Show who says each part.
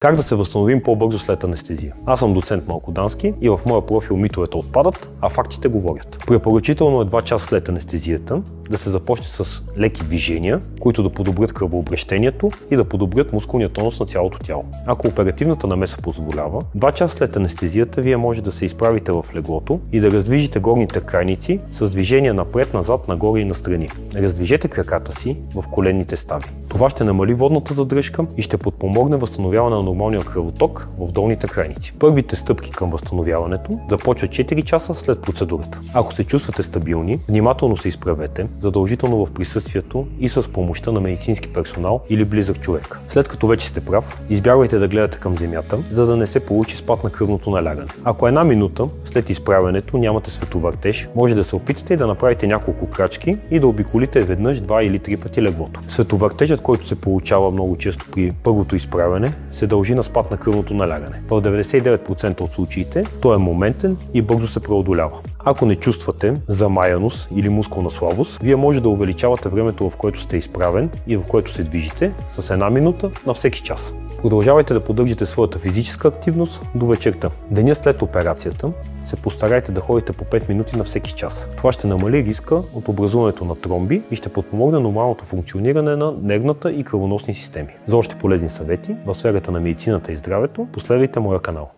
Speaker 1: Как да се възстановим по-бързо след анестезия? Аз съм доцент Малкодански и в моя профил митовете отпадат, а фактите говорят. Препоръчително е 2 часа след анестезията да се започне с леки движения, които да подобрят кръвообращението и да подобрят мускулния тонус на цялото тяло. Ако оперативната намеса позволява, 2 часа след анестезията вие може да се изправите в леглото и да раздвижите горните крайници с движения напред, назад, нагоре и настрани. Раздвижете краката си в коленните стави. Това ще намали водната задръжка и ще подпомогне възстановяване на нормалния кръвоток в долните крайници. Първите стъпки към възстановяването започват 4 часа след процедурата. Ако се чувствате стабилни, внимателно се изправете, задължително в присъствието и с помощта на медицински персонал или близък човек. След като вече сте прав, избягвайте да гледате към земята, за да не се получи спад на кръвното налягане. Ако 1 минута след изправянето нямате световъртеж, може да се опитате да направите няколко крачки и да обиколите веднъж 2 или 3 пъти леглото. Световъртежът, който се получава много често при първото изправяне, се дължи на спад на кръвното налягане. В 99% от случаите той е моментен и бързо се преодолява. Ако не чувствате замаяност или мускулна слабост, вие може да увеличавате времето, в което сте изправен и в което се движите с 1 минута на всеки час. Продължавайте да поддържате своята физическа активност до вечерта. Деня след операцията се постарайте да ходите по 5 минути на всеки час. Това ще намали риска от образуването на тромби и ще подпомогне нормалното функциониране на нервната и кръвоносни системи. За още полезни съвети в сферата на медицината и здравето, последвайте моя канал.